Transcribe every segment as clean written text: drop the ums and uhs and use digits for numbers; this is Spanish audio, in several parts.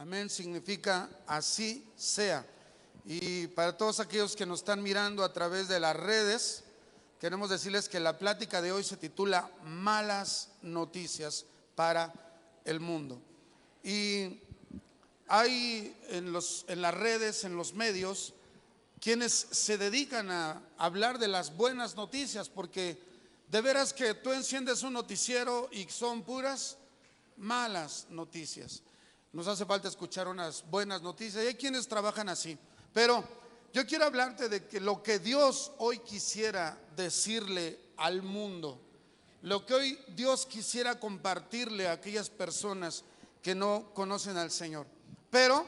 Amén significa así sea. Y para todos aquellos que nos están mirando a través de las redes, queremos decirles que la plática de hoy se titula Malas noticias para el mundo. Y hay en las redes, en los medios, quienes se dedican a hablar de las buenas noticias, porque de veras que tú enciendes un noticiero y son puras malas noticias. Nos hace falta escuchar unas buenas noticias y hay quienes trabajan así. Pero yo quiero hablarte de que lo que Dios hoy quisiera decirle al mundo, lo que hoy Dios quisiera compartirle a aquellas personas que no conocen al Señor. Pero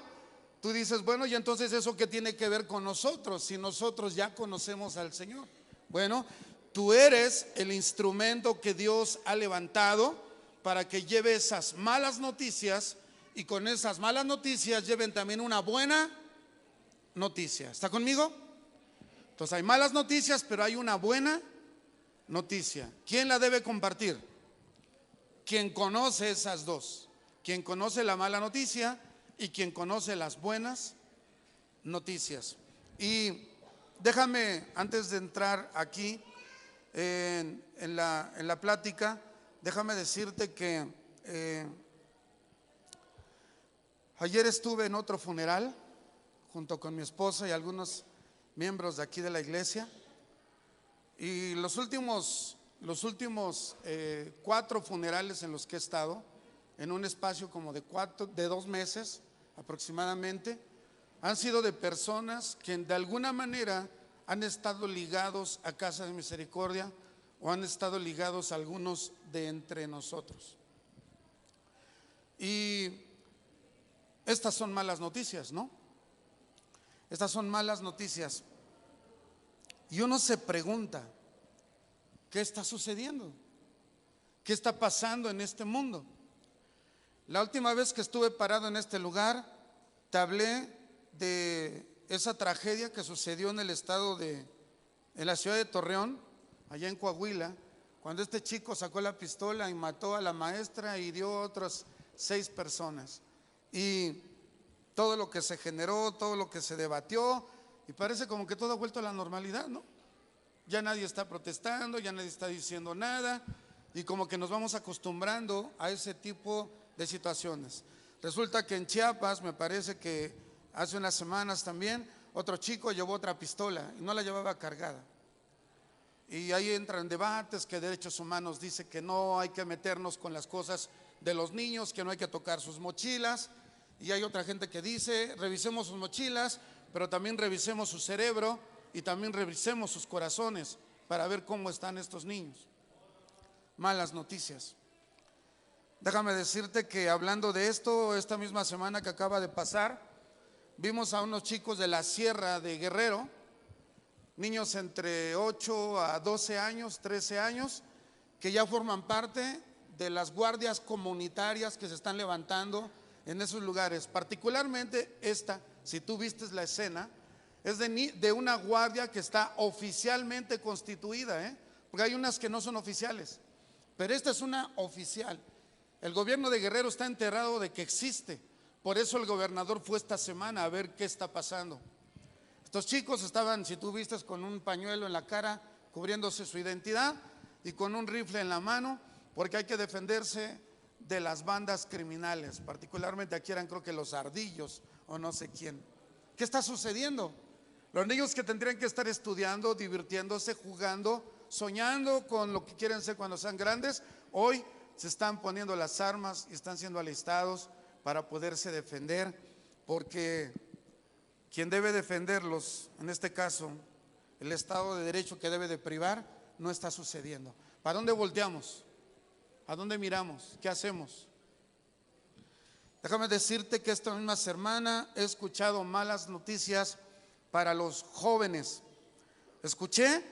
tú dices, bueno, y entonces ¿eso qué tiene que ver con nosotros si nosotros ya conocemos al Señor? Bueno, tú eres el instrumento que Dios ha levantado para que lleve esas malas noticias, y con esas malas noticias lleven también una buena noticia. ¿Está conmigo? Entonces hay malas noticias, pero hay una buena noticia. ¿Quién la debe compartir? Quien conoce esas dos. Quien conoce la mala noticia y quien conoce las buenas noticias. Y déjame, antes de entrar aquí en la plática, déjame decirte que ayer estuve en otro funeral junto con mi esposa y algunos miembros de aquí de la iglesia. Y los últimos 4 funerales en los que he estado, en un espacio como de 2 meses aproximadamente, han sido de personas que de alguna manera han estado ligados a Casa de Misericordia o han estado ligados a algunos de entre nosotros. Y estas son malas noticias, ¿no? Estas son malas noticias. Y uno se pregunta, ¿qué está sucediendo? ¿Qué está pasando en este mundo? La última vez que estuve parado en este lugar, te hablé de esa tragedia que sucedió en en la ciudad de Torreón, allá en Coahuila, cuando este chico sacó la pistola y mató a la maestra y dio a otras 6 personas. Y todo lo que se generó, todo lo que se debatió, y parece como que todo ha vuelto a la normalidad, ¿no? Ya nadie está protestando, ya nadie está diciendo nada, y como que nos vamos acostumbrando a ese tipo de situaciones. Resulta que en Chiapas, me parece que hace unas semanas también, otro chico llevó otra pistola y no la llevaba cargada. Y ahí entran debates que derechos humanos dice que no hay que meternos con las cosas de los niños, que no hay que tocar sus mochilas. Y hay otra gente que dice, revisemos sus mochilas, pero también revisemos su cerebro y también revisemos sus corazones para ver cómo están estos niños. Malas noticias. Déjame decirte que hablando de esto, esta misma semana que acaba de pasar, vimos a unos chicos de la Sierra de Guerrero, niños entre 8 a 12 años, 13 años, que ya forman parte de las guardias comunitarias que se están levantando en esos lugares. Particularmente esta, si tú vistes la escena, es de una guardia que está oficialmente constituida, porque hay unas que no son oficiales, pero esta es una oficial. El gobierno de Guerrero está enterado de que existe, por eso el gobernador fue esta semana a ver qué está pasando. Estos chicos estaban, si tú vistes, con un pañuelo en la cara cubriéndose su identidad y con un rifle en la mano, porque hay que defenderse de las bandas criminales. Particularmente aquí eran, creo que los Ardillos o no sé quién. ¿Qué está sucediendo? Los niños que tendrían que estar estudiando, divirtiéndose, jugando, soñando con lo que quieren ser cuando sean grandes, hoy se están poniendo las armas y están siendo alistados para poderse defender, porque quien debe defenderlos, en este caso el Estado de Derecho que debe de privar, no está sucediendo. ¿Para dónde volteamos? ¿A dónde miramos? ¿Qué hacemos? Déjame decirte que esta misma semana he escuchado malas noticias para los jóvenes. Escuché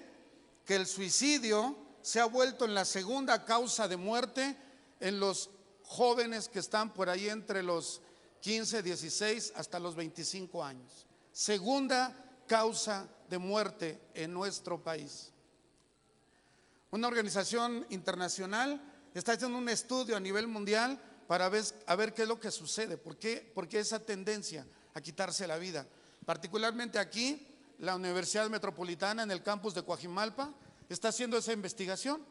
que el suicidio se ha vuelto en la segunda causa de muerte en los jóvenes que están por ahí entre los 15, 16 hasta los 25 años. Segunda causa de muerte en nuestro país. Una organización internacional está haciendo un estudio a nivel mundial para ver, a ver qué es lo que sucede, por qué esa tendencia a quitarse la vida. Particularmente aquí, la Universidad Metropolitana en el campus de Coajimalpa está haciendo esa investigación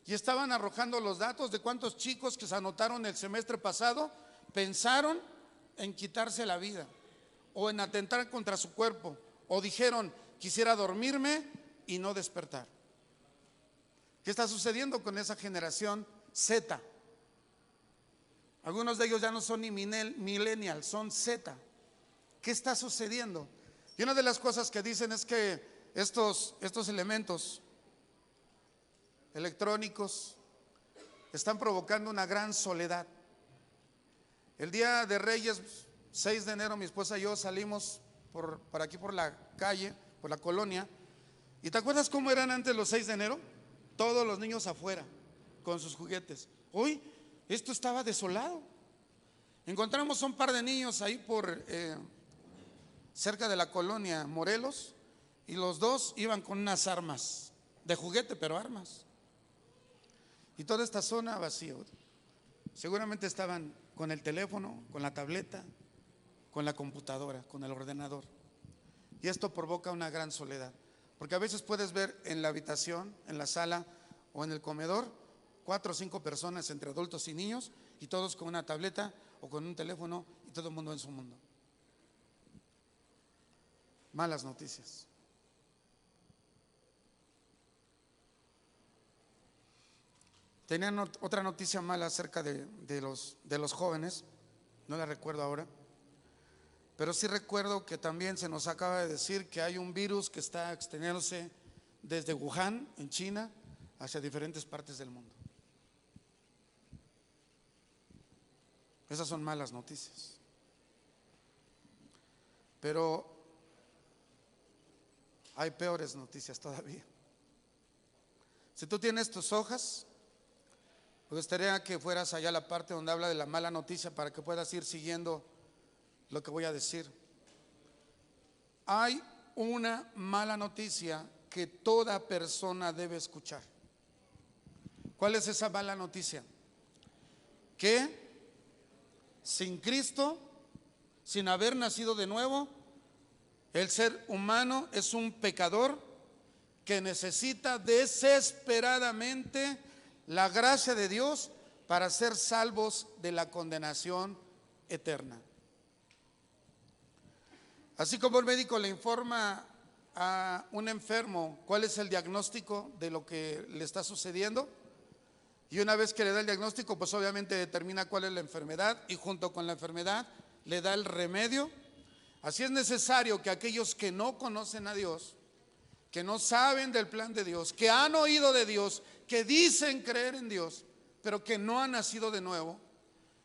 y estaban arrojando los datos de cuántos chicos que se anotaron el semestre pasado pensaron en quitarse la vida o en atentar contra su cuerpo, o dijeron: quisiera dormirme y no despertar. ¿Qué está sucediendo con esa generación Z? Algunos de ellos ya no son ni millennials, son Z. ¿Qué está sucediendo? Y una de las cosas que dicen es que estos elementos electrónicos están provocando una gran soledad. El día de Reyes, 6 de enero, mi esposa y yo salimos por aquí, por la calle, por la colonia. ¿Y te acuerdas cómo eran antes los 6 de enero? Todos los niños afuera con sus juguetes. Hoy esto estaba desolado. Encontramos un par de niños ahí por cerca de la colonia Morelos, y los dos iban con unas armas de juguete, pero armas. Y toda esta zona vacía. Seguramente estaban con el teléfono, con la tableta, con la computadora, con el ordenador. Y esto provoca una gran soledad, porque a veces puedes ver en la habitación, en la sala o en el comedor 4 o 5 personas entre adultos y niños, y todos con una tableta o con un teléfono, y todo el mundo en su mundo. Malas noticias. Tenían otra noticia mala acerca de los jóvenes, no la recuerdo ahora, pero sí recuerdo que también se nos acaba de decir que hay un virus que está extendiéndose desde Wuhan, en China, hacia diferentes partes del mundo. Esas son malas noticias. Pero hay peores noticias todavía. Si tú tienes tus hojas, me gustaría que fueras allá a la parte donde habla de la mala noticia, para que puedas ir siguiendo lo que voy a decir. Hay una mala noticia que toda persona debe escuchar. ¿Cuál es esa mala noticia? Que sin Cristo, sin haber nacido de nuevo, el ser humano es un pecador que necesita desesperadamente la gracia de Dios para ser salvos de la condenación eterna. Así como el médico le informa a un enfermo cuál es el diagnóstico de lo que le está sucediendo, y una vez que le da el diagnóstico, pues obviamente determina cuál es la enfermedad, y junto con la enfermedad le da el remedio. Así es necesario que aquellos que no conocen a Dios, que no saben del plan de Dios, que han oído de Dios, que dicen creer en Dios, pero que no han nacido de nuevo,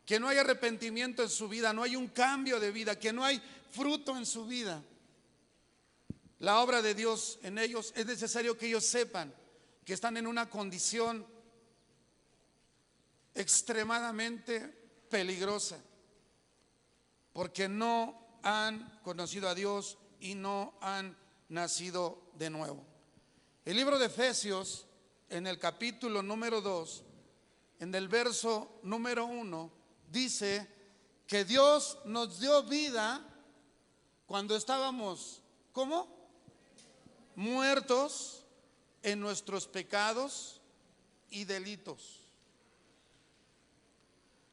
que no hay arrepentimiento en su vida, no hay un cambio de vida, que no hay fruto en su vida, la obra de Dios en ellos, es necesario que ellos sepan que están en una condición extremadamente peligrosa, porque no han conocido a Dios y no han nacido de nuevo. El libro de Efesios, en el capítulo número 2, en el verso número 1, dice que Dios nos dio vida cuando estábamos, ¿cómo? Muertos en nuestros pecados y delitos.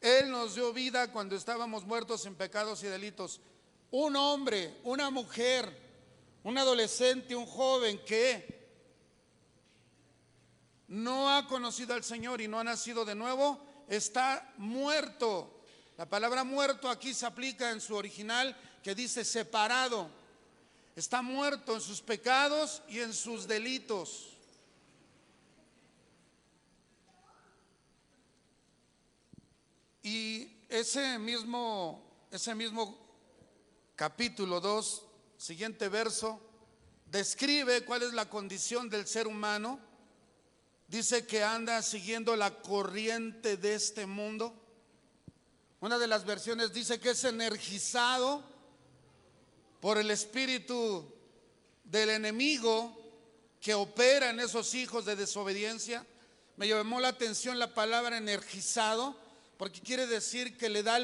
Él nos dio vida cuando estábamos muertos en pecados y delitos. Un hombre, una mujer, un adolescente, un joven que no ha conocido al Señor y no ha nacido de nuevo, está muerto. La palabra muerto aquí se aplica en su original, que dice separado. Está muerto en sus pecados y en sus delitos. Y ese mismo capítulo 2, siguiente verso, describe cuál es la condición del ser humano. Dice que anda siguiendo la corriente de este mundo. Una de las versiones dice que es energizado por el espíritu del enemigo que opera en esos hijos de desobediencia. Me llamó la atención la palabra energizado, porque quiere decir que le da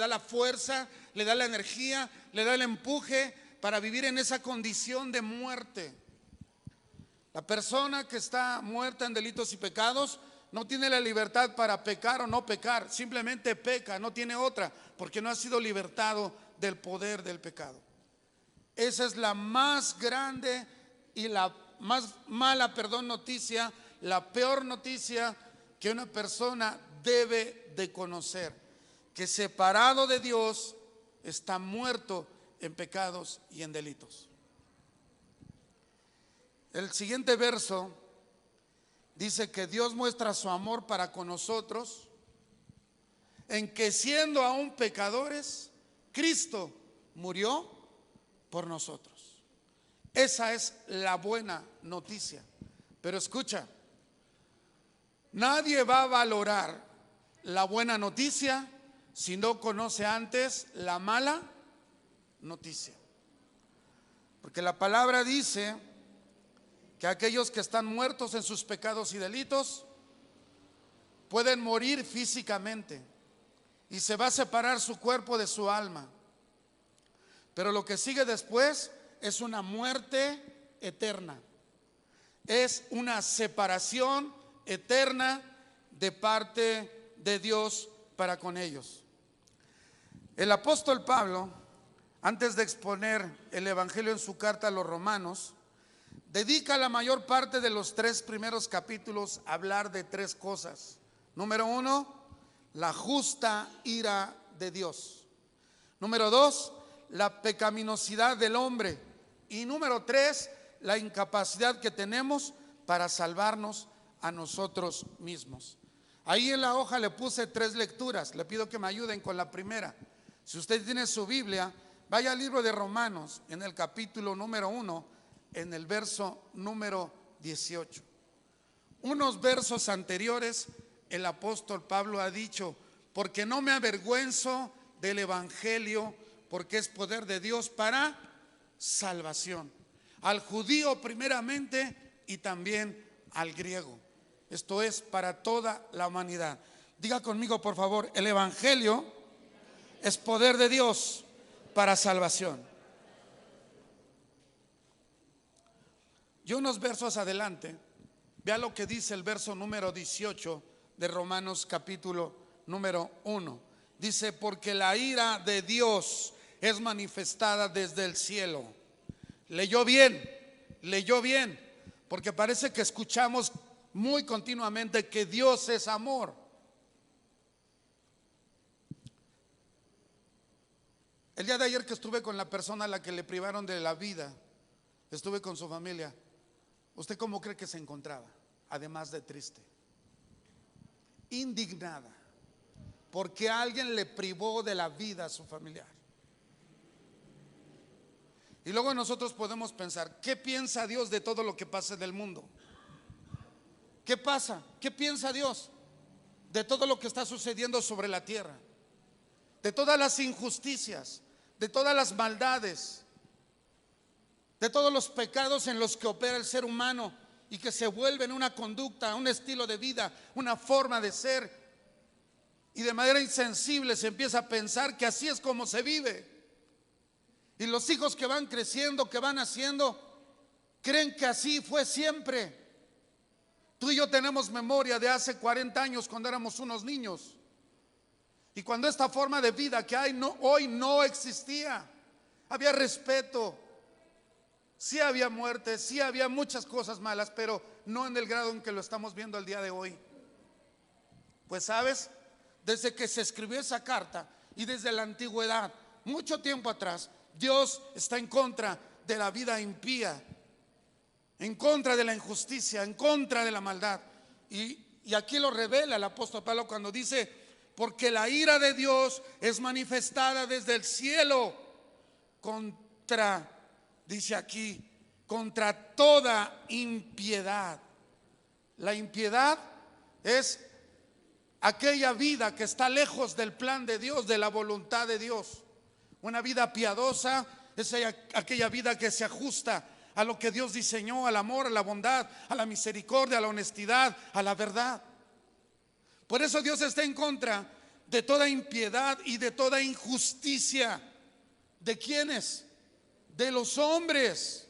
la fuerza, le da la energía, le da el empuje para vivir en esa condición de muerte. La persona que está muerta en delitos y pecados no tiene la libertad para pecar o no pecar, simplemente peca, no tiene otra, porque no ha sido libertado del poder del pecado. Esa es la más grande y la más mala, noticia, la peor noticia que una persona debe de conocer, que separado de Dios está muerto en pecados y en delitos. El siguiente verso dice que Dios muestra su amor para con nosotros en que siendo aún pecadores, Cristo murió por nosotros. Esa es la buena noticia. Pero escucha, nadie va a valorar la buena noticia si no conoce antes la mala noticia. Porque la palabra dice que aquellos que están muertos en sus pecados y delitos pueden morir físicamente y se va a separar su cuerpo de su alma. Pero lo que sigue después es una muerte eterna. Es una separación eterna de parte de Dios para con ellos. El apóstol Pablo, antes de exponer el evangelio en su carta a los romanos, dedica la mayor parte de los 3 primeros capítulos a hablar de 3 cosas. Número 1, la justa ira de Dios. Número 2, la pecaminosidad del hombre. Y número 3, la incapacidad que tenemos para salvarnos a nosotros mismos. Ahí en la hoja le puse 3 lecturas. Le pido que me ayuden con la primera. Si usted tiene su Biblia, vaya al libro de Romanos en el capítulo número 1, en el verso número 18. Unos versos anteriores el apóstol Pablo ha dicho: porque no me avergüenzo del evangelio, porque es poder de Dios para salvación, al judío primeramente y también al griego. Esto es para toda la humanidad. Diga conmigo, por favor: el evangelio es poder de Dios para salvación. Y unos versos adelante, vea lo que dice el verso número 18 de Romanos capítulo número 1. Dice: porque la ira de Dios es manifestada desde el cielo. Leyó bien, porque parece que escuchamos muy continuamente que Dios es amor. El día de ayer que estuve con la persona a la que le privaron de la vida, estuve con su familia. ¿Usted cómo cree que se encontraba? Además de triste, indignada, porque alguien le privó de la vida a su familiar. Y luego nosotros podemos pensar: ¿qué piensa Dios de todo lo que pasa en el mundo? ¿Qué pasa? ¿Qué piensa Dios de todo lo que está sucediendo sobre la tierra? De todas las injusticias, de todas las maldades, de todos los pecados en los que opera el ser humano y que se vuelven una conducta, un estilo de vida, una forma de ser. Y de manera insensible se empieza a pensar que así es como se vive. Y los hijos que van creciendo, que van haciendo, creen que así fue siempre. Tú y yo tenemos memoria de hace 40 años cuando éramos unos niños. Y cuando esta forma de vida que hay hoy no existía. Había respeto, sí había muerte, sí había muchas cosas malas, pero no en el grado en que lo estamos viendo el día de hoy. Pues sabes, desde que se escribió esa carta y desde la antigüedad, mucho tiempo atrás, Dios está en contra de la vida impía, en contra de la injusticia, en contra de la maldad. Y aquí lo revela el apóstol Pablo cuando dice: porque la ira de Dios es manifestada desde el cielo contra, dice aquí, contra toda impiedad. La impiedad es aquella vida que está lejos del plan de Dios, de la voluntad de Dios. Una vida piadosa es aquella vida que se ajusta a lo que Dios diseñó, al amor, a la bondad, a la misericordia, a la honestidad, a la verdad. Por eso Dios está en contra de toda impiedad y de toda injusticia. ¿De quiénes? De los hombres.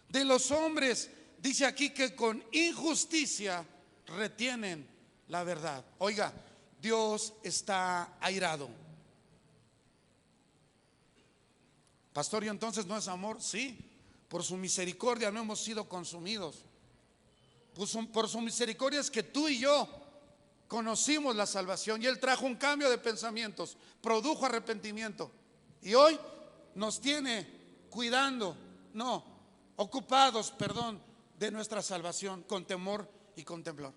De los hombres. Dice aquí que con injusticia retienen la verdad. Oiga, Dios está airado. Pastor, ¿y entonces no es amor? Sí, por su misericordia no hemos sido consumidos. Por su misericordia es que tú y yo conocimos la salvación y Él trajo un cambio de pensamientos, produjo arrepentimiento y hoy nos tiene cuidando, no, ocupados, perdón, de nuestra salvación con temor y con temblor.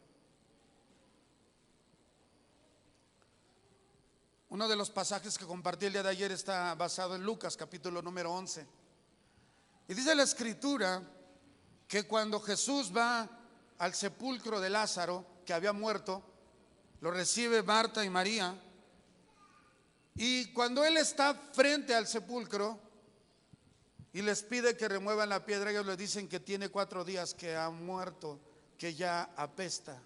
Uno de los pasajes que compartí el día de ayer está basado en Lucas capítulo número 11 y dice la escritura que cuando Jesús va al sepulcro de Lázaro que había muerto, lo recibe Marta y María, y cuando él está frente al sepulcro y les pide que remuevan la piedra, ellos le dicen que tiene 4 días que ha muerto, que ya apesta.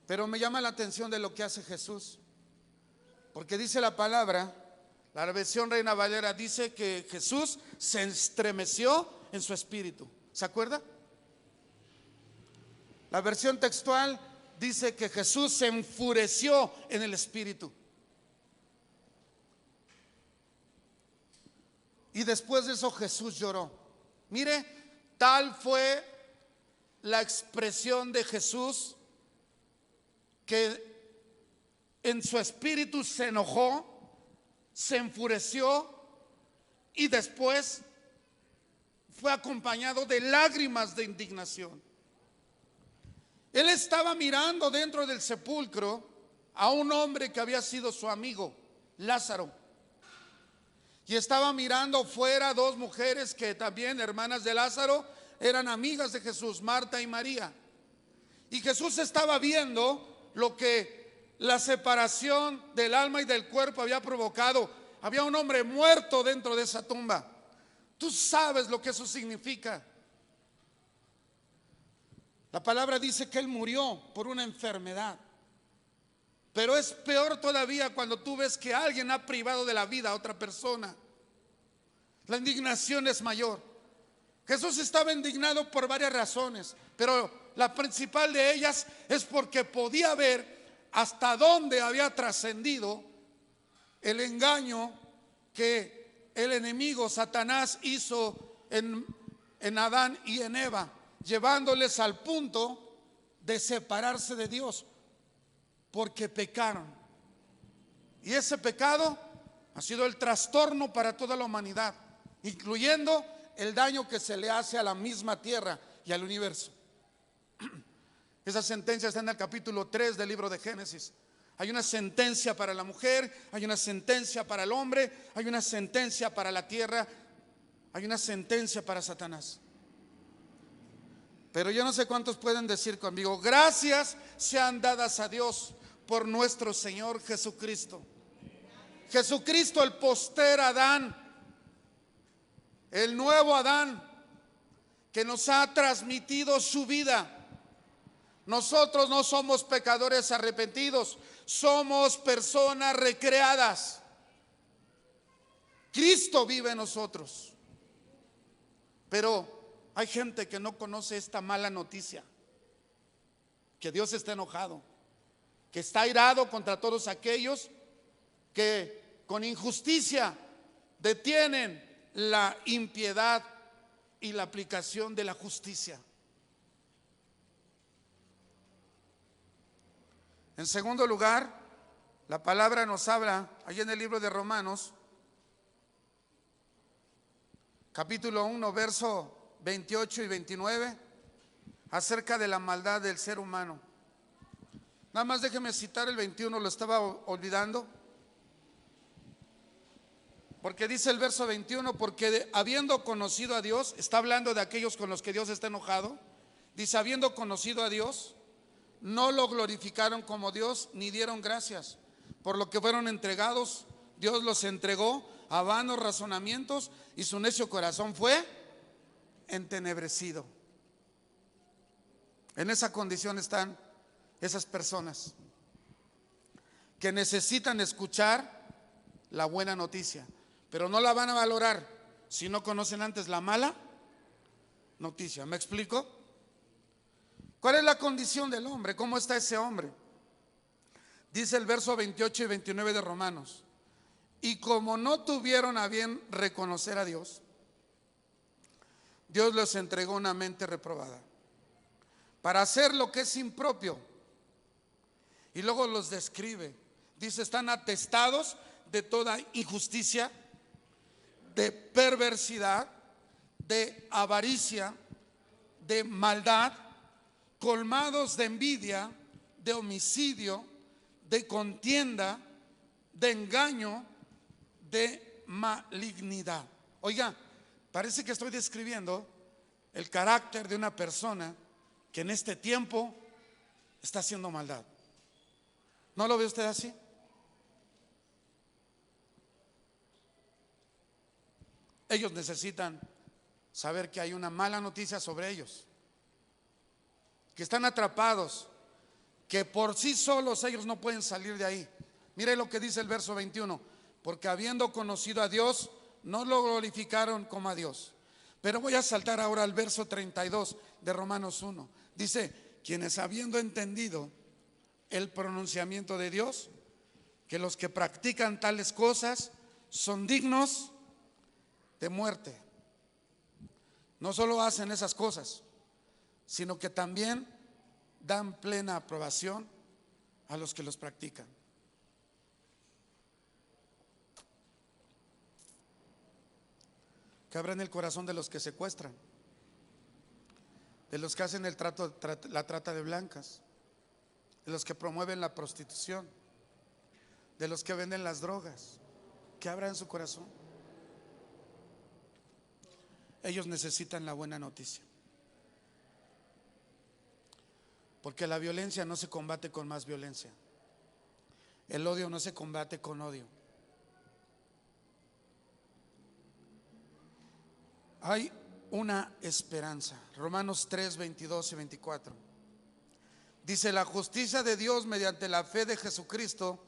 Pero me llama la atención de lo que hace Jesús, porque dice la palabra, la versión Reina Valera dice que Jesús se estremeció en su espíritu. ¿Se acuerda? La versión textual dice que Jesús se enfureció en el espíritu. Y después de eso Jesús lloró. Mire, tal fue la expresión de Jesús que en su espíritu se enojó, se enfureció y después fue acompañado de lágrimas de indignación. Él estaba mirando dentro del sepulcro a un hombre que había sido su amigo, Lázaro. Y estaba mirando fuera 2 mujeres que también, hermanas de Lázaro, eran amigas de Jesús, Marta y María. Y Jesús estaba viendo lo que la separación del alma y del cuerpo había provocado. Había un hombre muerto dentro de esa tumba. Tú sabes lo que eso significa. La palabra dice que él murió por una enfermedad. Pero es peor todavía cuando tú ves que alguien ha privado de la vida a otra persona. La indignación es mayor. Jesús estaba indignado por varias razones, pero la principal de ellas es porque podía ver hasta dónde había trascendido el engaño que el enemigo Satanás hizo en Adán y en Eva, llevándoles al punto de separarse de Dios, porque pecaron. Y ese pecado ha sido el trastorno para toda la humanidad, incluyendo el daño que se le hace a la misma tierra y al universo. Esa sentencia está en el capítulo 3 del libro de Génesis. Hay una sentencia para la mujer, hay una sentencia para el hombre, hay una sentencia para la tierra, hay una sentencia para Satanás. Pero yo no sé cuántos pueden decir conmigo: gracias sean dadas a Dios por nuestro Señor Jesucristo. Jesucristo, el postrer Adán, el nuevo Adán, que nos ha transmitido su vida. Nosotros no somos pecadores arrepentidos, somos personas recreadas. Cristo vive en nosotros. Pero hay gente que no conoce esta mala noticia, que Dios está enojado, que está airado contra todos aquellos que con injusticia detienen la impiedad y la aplicación de la justicia. En segundo lugar, la palabra nos habla allí en el libro de Romanos, capítulo 1, verso 28 y 29, acerca de la maldad del ser humano. Nada más déjeme citar el 21, lo estaba olvidando. Porque dice el verso 21, porque habiendo conocido a Dios, está hablando de aquellos con los que Dios está enojado. Dice, habiendo conocido a Dios, no lo glorificaron como Dios, ni dieron gracias. Por lo que fueron entregados, Dios los entregó a vanos razonamientos y su necio corazón fue entenebrecido. En esa condición están esas personas. que necesitan escuchar la buena noticia, pero no la van a valorar si no conocen antes la mala noticia. ¿Me explico? ¿Cuál es la condición del hombre? ¿Cómo está ese hombre? Dice el verso 28 y 29 de Romanos: y como no tuvieron a bien reconocer a Dios, Dios les entregó una mente reprobada para hacer lo que es impropio. Y luego los describe. Dice: están atestados de toda injusticia, de perversidad, de avaricia, de maldad, colmados de envidia, de homicidio, de contienda, de engaño, de malignidad. Oiga, parece que estoy describiendo el carácter de una persona que en este tiempo está haciendo maldad. ¿No lo ve usted así? Ellos necesitan saber que hay una mala noticia sobre ellos, que están atrapados, que por sí solos ellos no pueden salir de ahí. Mire lo que dice el verso 21: porque habiendo conocido a Dios, no lo glorificaron como a Dios. Pero voy a saltar ahora al verso 32 de Romanos 1. Dice: quienes habiendo entendido el pronunciamiento de Dios, que los que practican tales cosas son dignos de muerte. No solo hacen esas cosas, sino que también dan plena aprobación a los que los practican. Que abran el corazón de los que secuestran, de los que hacen la trata de blancas, de los que promueven la prostitución, de los que venden las drogas. Que abran su corazón. Ellos necesitan la buena noticia, porque la violencia no se combate con más violencia, el odio no se combate con odio. Hay una esperanza. Romanos 3, 22 y 24 dice: la justicia de Dios mediante la fe de Jesucristo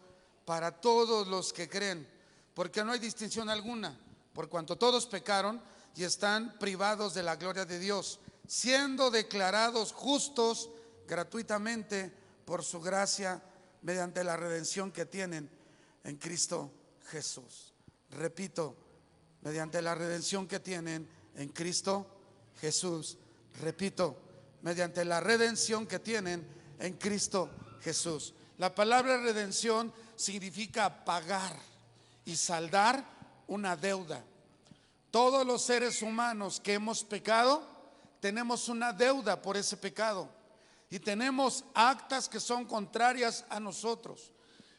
para todos los que creen, porque no hay distinción alguna, por cuanto todos pecaron y están privados de la gloria de Dios, siendo declarados justos gratuitamente por su gracia mediante la redención que tienen en Cristo Jesús. Repito: mediante la redención que tienen en Cristo Jesús. Repito: mediante la redención que tienen en Cristo Jesús. La palabra redención significa pagar y saldar una deuda. Todos los seres humanos que hemos pecado tenemos una deuda por ese pecado y tenemos actas que son contrarias a nosotros.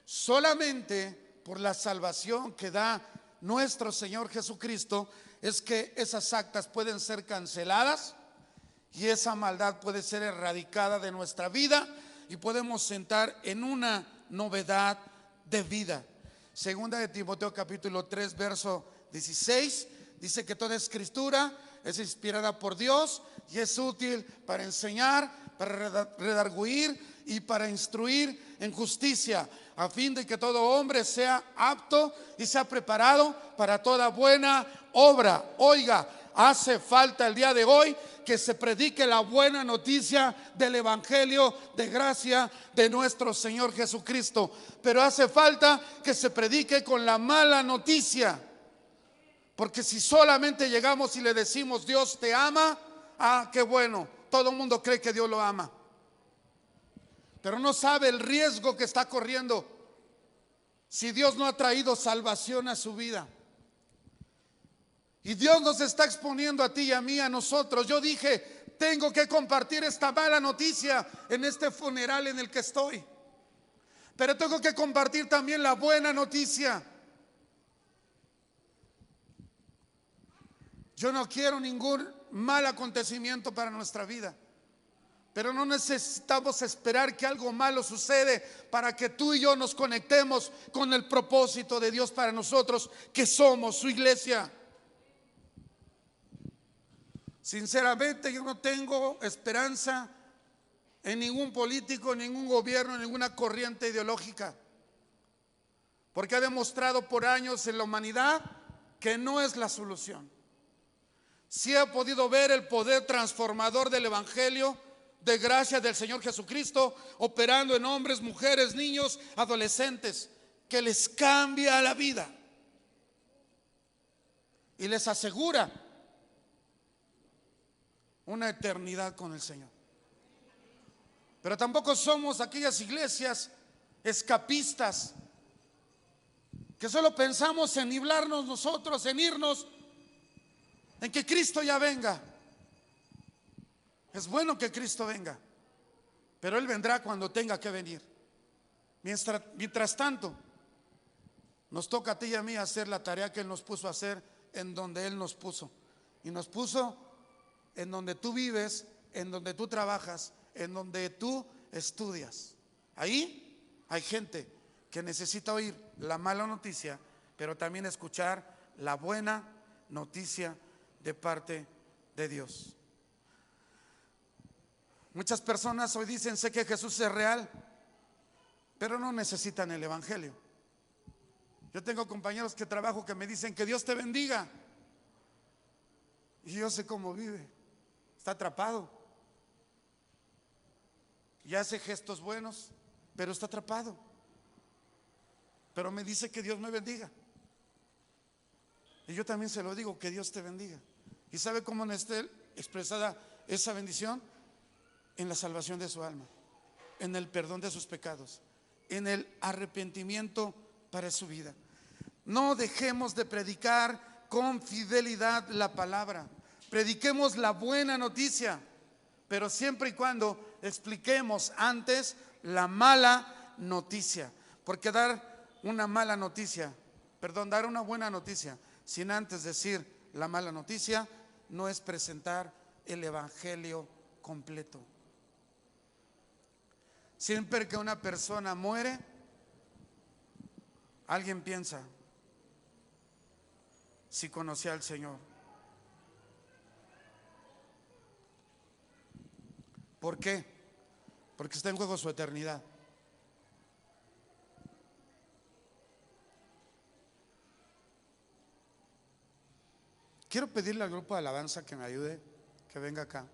Solamente por la salvación que da nuestro Señor Jesucristo es que esas actas pueden ser canceladas y esa maldad puede ser erradicada de nuestra vida y podemos entrar en una novedad de vida. Segunda de Timoteo capítulo 3 verso 16 dice que toda escritura es inspirada por Dios y es útil para enseñar, para redarguir y para instruir en justicia, a fin de que todo hombre sea apto y sea preparado para toda buena obra. Oiga, hace falta el día de hoy que se predique la buena noticia del evangelio de gracia de nuestro Señor Jesucristo, pero hace falta que se predique con la mala noticia, porque si solamente llegamos y le decimos Dios te ama, qué bueno, todo el mundo cree que Dios lo ama, pero no sabe el riesgo que está corriendo si Dios no ha traído salvación a su vida. Y Dios nos está exponiendo a ti y a mí, a nosotros. Yo dije, tengo que compartir esta mala noticia en este funeral en el que estoy, pero tengo que compartir también la buena noticia. Yo no quiero ningún mal acontecimiento para nuestra vida, pero no necesitamos esperar que algo malo sucede para que tú y yo nos conectemos con el propósito de Dios para nosotros, que somos su iglesia. Sinceramente, yo no tengo esperanza en ningún político, en ningún gobierno, en ninguna corriente ideológica. porque ha demostrado por años en la humanidad que no es la solución. Sí ha podido ver el poder transformador del Evangelio de gracia del Señor Jesucristo operando en hombres, mujeres, niños, adolescentes, que les cambia la vida y les asegura una eternidad con el Señor. Pero tampoco somos aquellas iglesias escapistas que solo pensamos en niblarnos nosotros, en irnos, en que Cristo ya venga. Es bueno que Cristo venga, pero Él vendrá cuando tenga que venir. Mientras tanto, nos toca a ti y a mí hacer la tarea que Él nos puso a hacer en donde Él nos puso. Y nos puso en donde tú vives, en donde tú trabajas, en donde tú estudias. Ahí hay gente que necesita oír la mala noticia, pero también escuchar la buena noticia de parte de Dios. Muchas personas hoy dicen: sé que Jesús es real, pero no necesitan el Evangelio. Yo tengo compañeros que trabajo que me dicen: que Dios te bendiga. Y yo sé cómo vive. Está atrapado. Y hace gestos buenos, pero está atrapado. Pero me dice que Dios me bendiga. Y yo también se lo digo: que Dios te bendiga. ¿Y sabe cómo está expresada esa bendición? En la salvación de su alma, en el perdón de sus pecados, en el arrepentimiento para su vida. No dejemos de predicar con fidelidad la palabra. Prediquemos la buena noticia, pero siempre y cuando expliquemos antes la mala noticia. Porque dar una buena noticia sin antes decir la mala noticia no es presentar el Evangelio completo. Siempre que una persona muere, alguien piensa si conocía al Señor. ¿Por qué? Porque está en juego su eternidad. Quiero pedirle al grupo de alabanza que me ayude, que venga acá.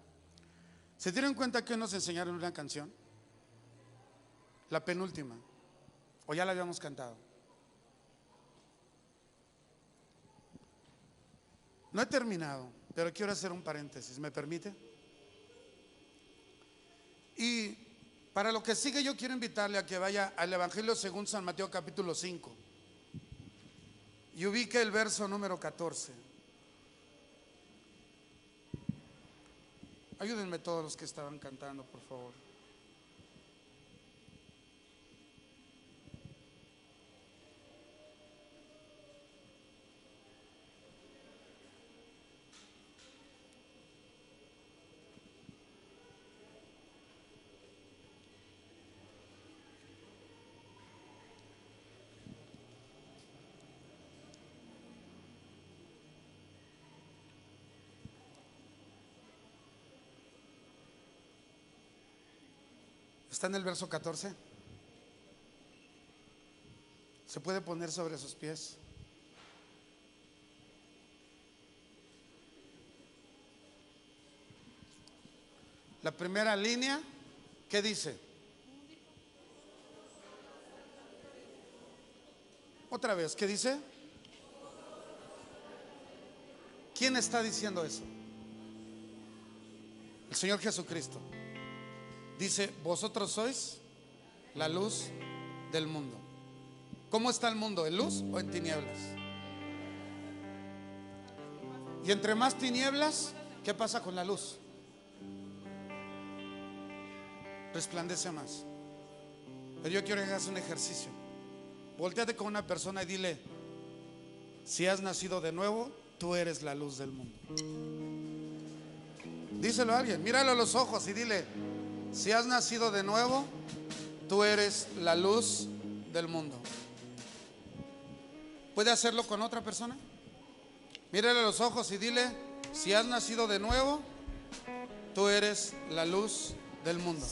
¿Se dieron cuenta que nos enseñaron una canción? La penúltima, o ya la habíamos cantado. No he terminado, pero quiero hacer un paréntesis, ¿me permite? Y para lo que sigue, yo quiero invitarle a que vaya al Evangelio según San Mateo capítulo 5 y ubique el verso número 14. Ayúdenme todos los que estaban cantando, por favor. ¿Está en el verso 14? ¿Se puede poner sobre sus pies? La primera línea, ¿qué dice? Otra vez, ¿qué dice? ¿Quién está diciendo eso? El Señor Jesucristo. Dice: vosotros sois la luz del mundo. ¿Cómo está el mundo? ¿En luz o en tinieblas? Y entre más tinieblas, ¿qué pasa con la luz? Resplandece más. Pero yo quiero que hagas un ejercicio. Voltéate con una persona y dile: si has nacido de nuevo, tú eres la luz del mundo. Díselo a alguien, míralo a los ojos y dile: si has nacido de nuevo, tú eres la luz del mundo. ¿Puede hacerlo con otra persona? Mírale a los ojos y dile: si has nacido de nuevo, tú eres la luz del mundo.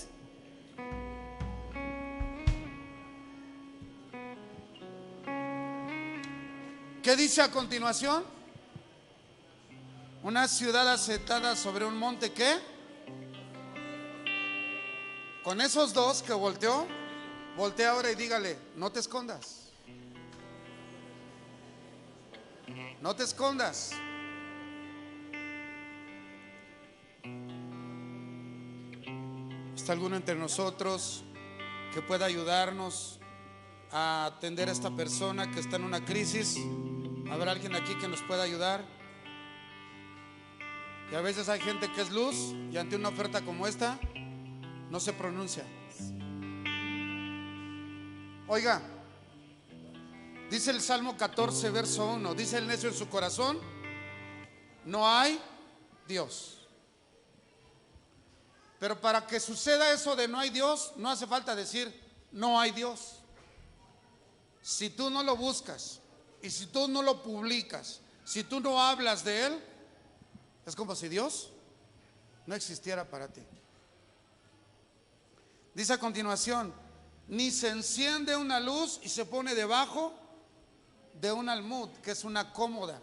¿Qué dice a continuación? Una ciudad asentada sobre un monte, ¿qué? Con esos dos que volteó, voltea ahora y dígale: no te escondas. No te escondas. ¿Está alguno entre nosotros que pueda ayudarnos a atender a esta persona que está en una crisis? ¿Habrá alguien aquí que nos pueda ayudar? Y a veces hay gente que es luz y ante una oferta como esta no se pronuncia. Oiga, dice el Salmo 14, verso 1, dice el necio en su corazón: no hay Dios. Pero para que suceda eso de no hay Dios, no hace falta decir no hay Dios. Si tú no lo buscas y si tú no lo publicas, si tú no hablas de Él, es como si Dios no existiera para ti. Dice a continuación: ni se enciende una luz y se pone debajo de un almud, que es una cómoda.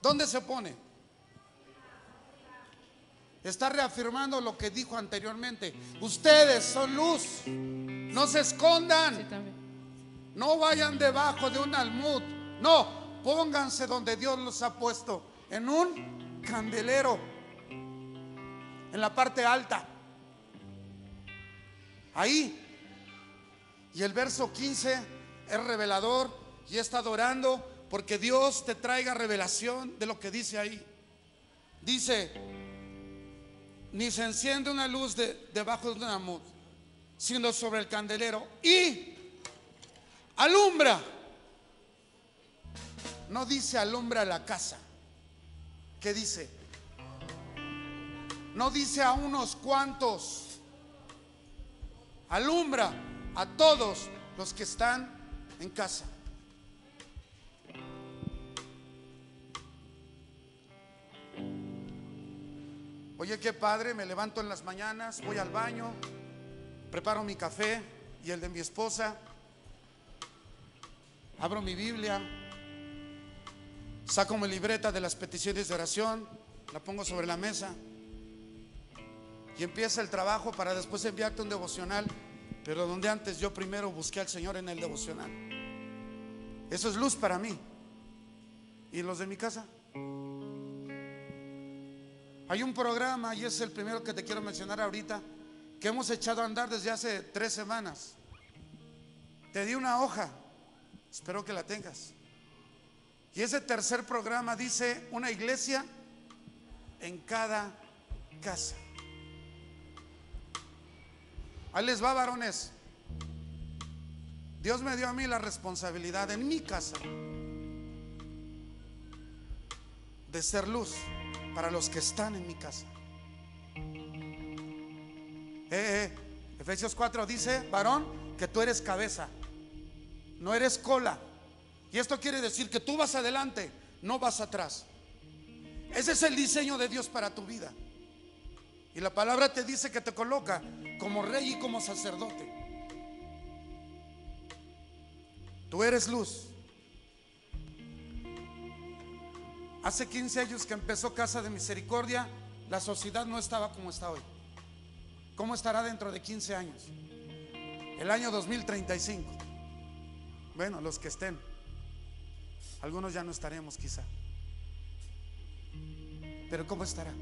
¿Dónde se pone? Está reafirmando lo que dijo anteriormente. Ustedes son luz, no se escondan. No vayan debajo de un almud. No, pónganse donde Dios los ha puesto, en un candelero, en la parte alta, ahí. Y el verso 15 es revelador y está adorando porque Dios te traiga revelación de lo que dice ahí. Dice: ni se enciende una luz debajo de un almud, sino sobre el candelero y alumbra. No dice alumbra la casa. ¿Qué dice? No dice a unos cuantos. Alumbra a todos los que están en casa. Oye, qué padre, me levanto en las mañanas, voy al baño, preparo mi café y el de mi esposa, abro mi Biblia, saco mi libreta de las peticiones de oración, la pongo sobre la mesa y empieza el trabajo para después enviarte un devocional, pero donde antes yo primero busqué al Señor en el devocional. Eso es luz para mí. ¿Y los de mi casa? Hay un programa, y es el primero que te quiero mencionar ahorita, que hemos echado a andar desde hace 3 semanas. Te di una hoja, espero que la tengas. Y ese tercer programa dice: una iglesia en cada casa. Ahí les va, varones. Dios me dio a mí la responsabilidad en mi casa de ser luz para los que están en mi casa. Efesios 4 dice: varón, que tú eres cabeza, no eres cola. Y esto quiere decir que tú vas adelante, no vas atrás. Ese es el diseño de Dios para tu vida. Y la palabra te dice que te coloca como rey y como sacerdote. Tú eres luz. Hace 15 años que empezó Casa de Misericordia, la sociedad no estaba como está hoy. ¿Cómo estará dentro de 15 años? El año 2035. Bueno, los que estén. Algunos ya no estaremos quizá. Pero ¿cómo estará?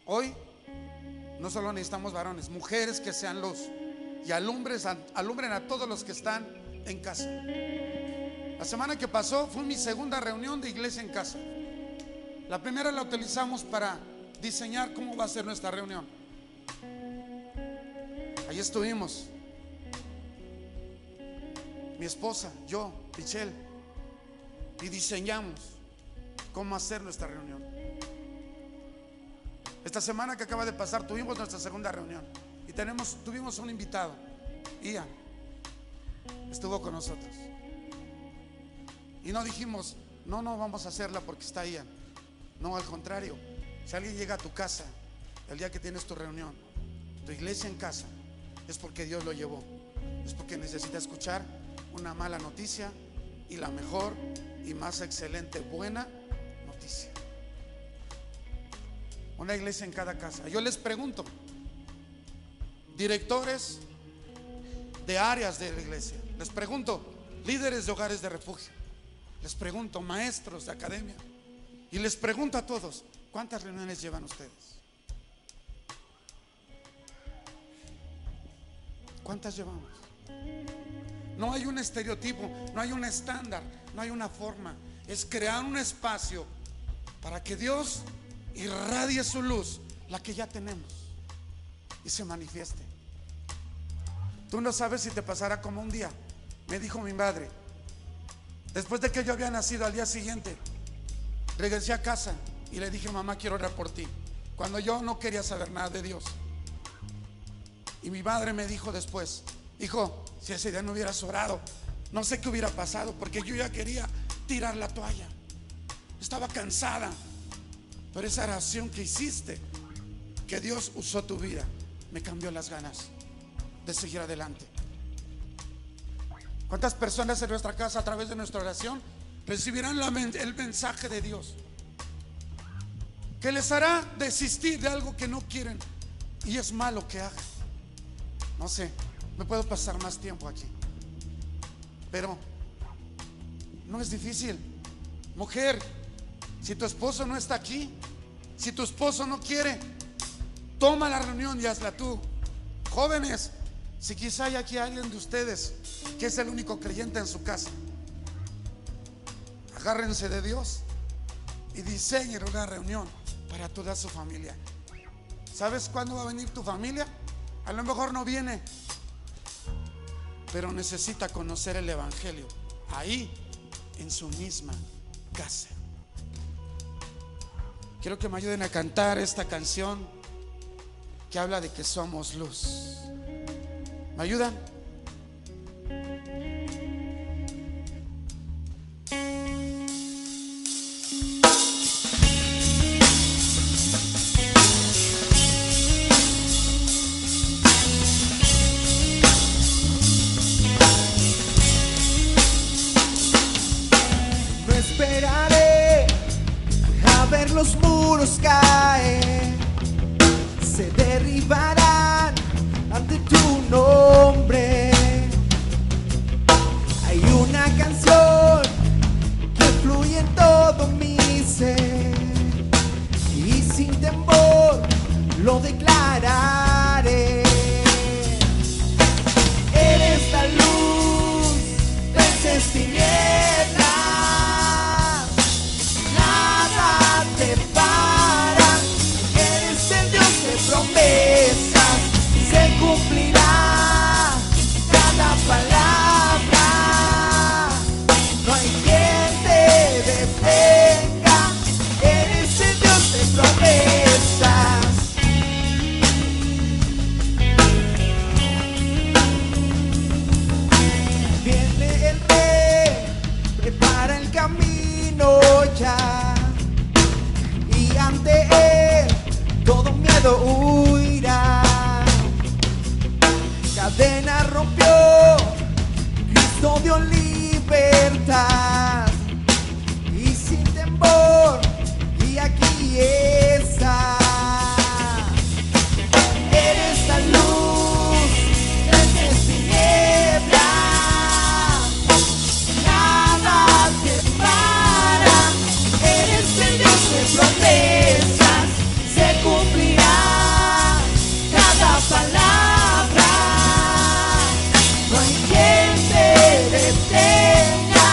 Hoy no solo necesitamos varones, mujeres que sean luz y alumbren a todos los que están en casa. La semana que pasó fue mi segunda reunión de iglesia en casa. La primera la utilizamos para diseñar cómo va a ser nuestra reunión. Ahí estuvimos, mi esposa, yo, Michelle, y diseñamos cómo hacer nuestra reunión. Esta semana que acaba de pasar tuvimos nuestra segunda reunión y tuvimos un invitado, Ian, estuvo con nosotros. Y no dijimos, no vamos a hacerla porque está Ian. No, al contrario, si alguien llega a tu casa el día que tienes tu reunión, tu iglesia en casa, es porque Dios lo llevó. Es porque necesita escuchar una mala noticia y la mejor y más excelente, buena noticia. Una iglesia en cada casa. Yo les pregunto, directores de áreas de la iglesia, les pregunto, líderes de hogares de refugio, les pregunto, maestros de academia, y les pregunto a todos, ¿cuántas reuniones llevan ustedes? ¿Cuántas llevamos? No hay un estereotipo, no hay un estándar, no hay una forma. Es crear un espacio para que Dios irradie su luz, la que ya tenemos, y se manifieste. Tú no sabes si te pasará como un día. Me dijo mi madre, después de que yo había nacido, al día siguiente regresé a casa y le dije: mamá, quiero orar por ti, cuando yo no quería saber nada de Dios. Y mi madre me dijo después: hijo, si ese día no hubieras orado, no sé qué hubiera pasado, porque yo ya quería tirar la toalla, estaba cansada. Pero esa oración que hiciste, que Dios usó tu vida, me cambió las ganas de seguir adelante. ¿Cuántas personas en nuestra casa, a través de nuestra oración, recibirán el mensaje de Dios, que les hará desistir de algo que no quieren y es malo que hagan? No sé, me puedo pasar más tiempo aquí, pero no es difícil. Mujer, si tu esposo no está aquí, si tu esposo no quiere, toma la reunión y hazla tú. Jóvenes, si quizá hay aquí alguien de ustedes que es el único creyente en su casa, agárrense de Dios y diseñen una reunión para toda su familia. ¿Sabes cuándo va a venir tu familia? A lo mejor no viene, pero necesita conocer el evangelio ahí, en su misma casa. Quiero que me ayuden a cantar esta canción que habla de que somos luz. ¿Me ayudan? No esperaré a ver los muros caer, se derribarán ante tu nombre. Hay una canción que fluye en todo mi ser y sin temor lo declararé. Eres la luz, vences tinieblas, nada te para. Eres el Dios de promesas, se cumplirá cada palabra. No hay quien te detenga, eres el Dios de promesas. Viene el rey, prepara el camino ya, y ante él todo miedo huirá. Cadena rompió, Cristo dio libertad, y sin temor, y aquí está. Eres la luz, vences tinieblas, nada te para. Eres el Dios de promesas, se cumplirá cada palabra. No hay quien te detenga,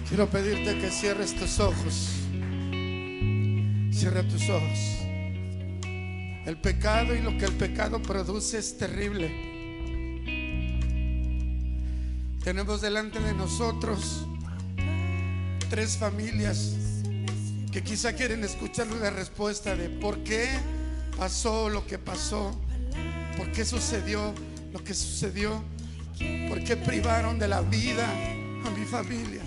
Quiero pedirte que cierres tus ojos. Cierra tus ojos. El pecado y lo que el pecado produce es terrible. Tenemos delante de nosotros 3 familias que quizá quieren escuchar la respuesta de por qué pasó lo que pasó, por qué sucedió lo que sucedió, por qué privaron de la vida a mi familia.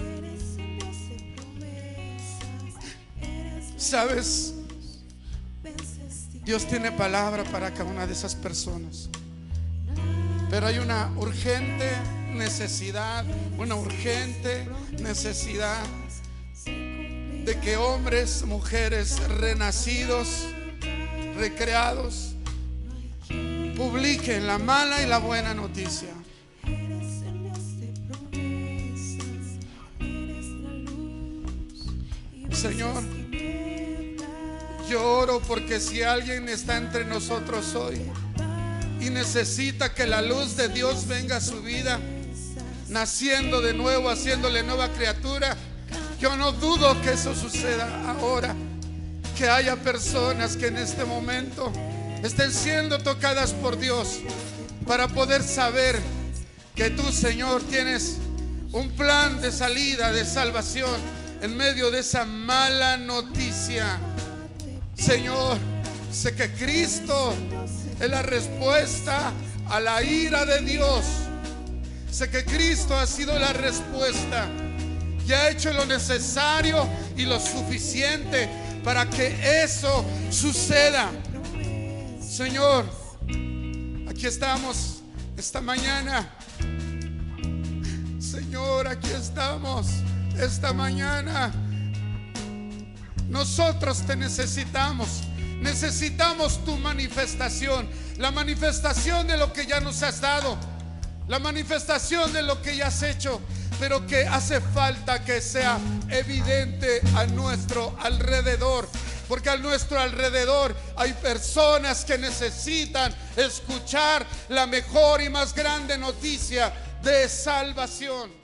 ¿Sabes? Dios tiene palabra para cada una de esas personas, pero hay una urgente necesidad de que hombres, mujeres renacidos, recreados, publiquen la mala y la buena noticia. Señor, yo oro porque si alguien está entre nosotros hoy y necesita que la luz de Dios venga a su vida, naciendo de nuevo, haciéndole nueva criatura, yo no dudo que eso suceda ahora. Que haya personas que en este momento estén siendo tocadas por Dios para poder saber que tú, Señor, tienes un plan de salida, de salvación en medio de esa mala noticia. Señor, sé que Cristo es la respuesta a la ira de Dios. Sé que Cristo ha sido la respuesta y ha hecho lo necesario y lo suficiente para que eso suceda. Señor, aquí estamos esta mañana. Señor, aquí estamos esta mañana. Nosotros te necesitamos. Necesitamos tu manifestación, la manifestación de lo que ya nos has dado, la manifestación de lo que ya has hecho, pero que hace falta que sea evidente a nuestro alrededor, porque a nuestro alrededor hay personas que necesitan escuchar la mejor y más grande noticia de salvación.